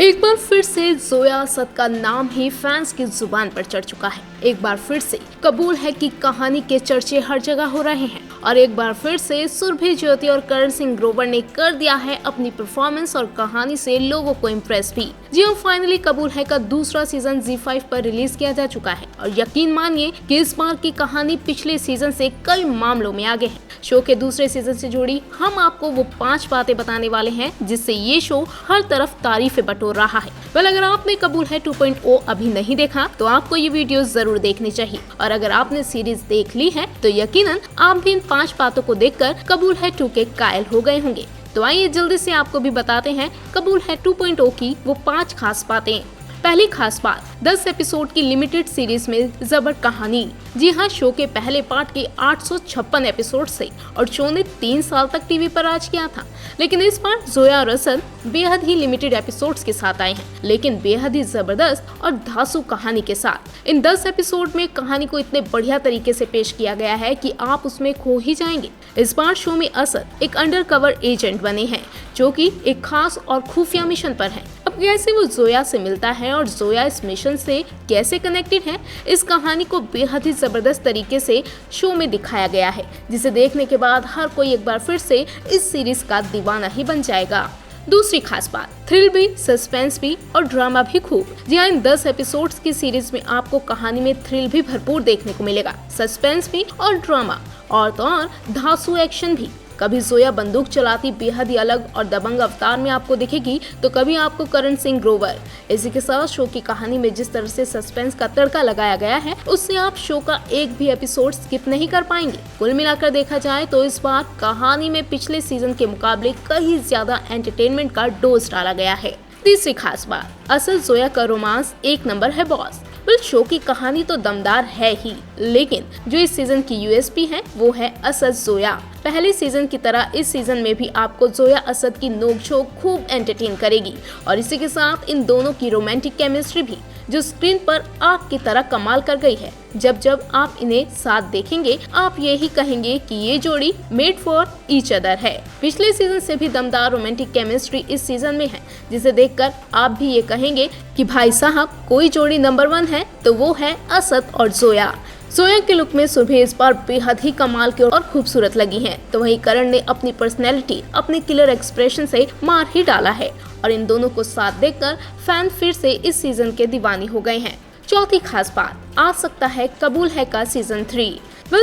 एक बार फिर से जोया असद का नाम ही फैंस की जुबान पर चढ़ चुका है। एक बार फिर से कबूल है कि कहानी के चर्चे हर जगह हो रहे हैं और एक बार फिर से सुरभि ज्योति और करण सिंह ग्रोवर ने कर दिया है अपनी परफॉर्मेंस और कहानी से लोगों को इम्प्रेस भी। जी हाँ, फाइनली कबूल है का दूसरा सीजन ZEE5 पर रिलीज किया जा चुका है और यकीन मानिए कि इस बार की कहानी पिछले सीजन से कई मामलों में आगे है। शो के दूसरे सीजन से जुड़ी हम आपको वो 5 बातें बताने वाले हैं जिससे ये शो हर तरफ तारीफें बटोर रहा है। अगर आपने कबूल है 2.0 अभी नहीं देखा तो आपको ये वीडियो जरूर देखनी चाहिए और अगर आपने सीरीज देख ली है तो यकीनन आप भी इन 5 बातों को देखकर कबूल है 2 के कायल हो गए होंगे। तो आइए जल्दी से आपको भी बताते हैं कबूल है 2.0 की वो 5 खास बातें। पहली खास बात, 10 एपिसोड की लिमिटेड सीरीज में जबर कहानी। जी हाँ, शो के पहले पार्ट के 856 एपिसोड से और शो ने 3 साल तक टीवी पर राज किया था, लेकिन इस बार जोया और असद बेहद ही लिमिटेड एपिसोड्स के साथ आए हैं, लेकिन बेहद ही जबरदस्त और धांसू कहानी के साथ। इन 10 एपिसोड में कहानी को इतने बढ़िया तरीके से पेश किया गया है कि आप उसमें खो ही जाएंगे। इस बार शो में असद एक अंडरकवर एजेंट बने हैं जो कि एक खास और खुफिया मिशन पर है। अब कैसे वो जोया से मिलता है और जोया इस मिशन से कैसे कनेक्टेड है, इस कहानी को बेहद ही जबरदस्त तरीके से शो में दिखाया गया है, जिसे देखने के बाद हर कोई एक बार फिर से इस सीरीज का दीवाना ही बन जाएगा। दूसरी खास बात, थ्रिल भी, सस्पेंस भी और ड्रामा भी खूब। जी हाँ, इन 10 एपिसोड्स की सीरीज में आपको कहानी में थ्रिल भी भरपूर देखने को मिलेगा, सस्पेंस भी और ड्रामा और तो और धांसू एक्शन भी। कभी जोया बंदूक चलाती बेहद ही अलग और दबंग अवतार में आपको दिखेगी तो कभी आपको करण सिंह ग्रोवर। इसी के साथ शो की कहानी में जिस तरह से सस्पेंस का तड़का लगाया गया है उससे आप शो का एक भी एपिसोड स्किप नहीं कर पाएंगे। कुल मिलाकर देखा जाए तो इस बार कहानी में पिछले सीजन के मुकाबले कहीं ज्यादा एंटरटेनमेंट का डोज डाला गया है। तीसरी खास बात, असल जोया का रोमांस एक नंबर है बॉस। शो की कहानी तो दमदार है ही, लेकिन जो इस सीजन की USP है वो है असद जोया। पहले सीजन की तरह इस सीजन में भी आपको जोया असद की नोकझोंक खूब एंटरटेन करेगी और इसी के साथ इन दोनों की रोमांटिक केमिस्ट्री भी जो स्क्रीन पर आग की तरह कमाल कर गई है। जब जब आप इन्हें साथ देखेंगे आप यही कहेंगे कि ये जोड़ी मेड फॉर ईच अदर है। पिछले सीजन से भी दमदार रोमांटिक केमिस्ट्री इस सीजन में है, जिसे देखकर आप भी ये कहेंगे कि भाई साहब कोई जोड़ी नंबर 1 है तो वो है असद और जोया। जोया के लुक में सुरभि इस बार बेहद ही कमाल की और खूबसूरत लगी हैं, तो वहीं करण ने अपनी पर्सनैलिटी, अपने किलर एक्सप्रेशन से मार ही डाला है और इन दोनों को साथ देखकर फैन फिर से इस सीजन के दीवाने हो गए हैं। चौथी खास बात, आ सकता है कबूल है का सीजन 3।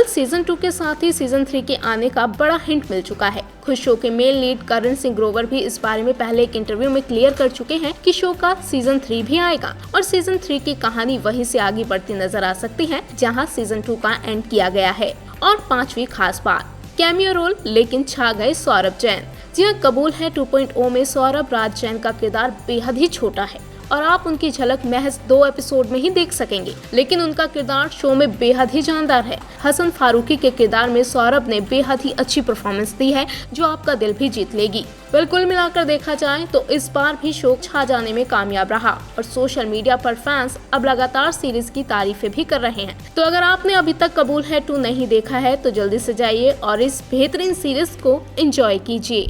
सीजन 2 के साथ ही सीजन 3 के आने का बड़ा हिंट मिल चुका है। खुद शो के मेन लीड करण सिंह ग्रोवर भी इस बारे में पहले एक इंटरव्यू में क्लियर कर चुके हैं कि शो का सीजन 3 भी आएगा और सीजन 3 की कहानी वहीं से आगे बढ़ती नजर आ सकती है जहां सीजन 2 का एंड किया गया है। और 5वीं खास बात, कैमियो रोल लेकिन छा गए सौरभ जैन। जी हाँ, कबूल है 2.0 में सौरभ राज जैन का किरदार बेहद ही छोटा है और आप उनकी झलक महज 2 एपिसोड में ही देख सकेंगे, लेकिन उनका किरदार शो में बेहद ही जानदार है। हसन फारूकी के किरदार में सौरभ ने बेहद ही अच्छी परफॉर्मेंस दी है जो आपका दिल भी जीत लेगी। कुल मिलाकर देखा जाए तो इस बार भी शो छा जाने में कामयाब रहा और सोशल मीडिया पर फैंस अब लगातार सीरीज की तारीफें भी कर रहे हैं। तो अगर आपने अभी तक कबूल है 2 नहीं देखा है तो जल्दी से जाइए और इस बेहतरीन सीरीज को एंजॉय कीजिए।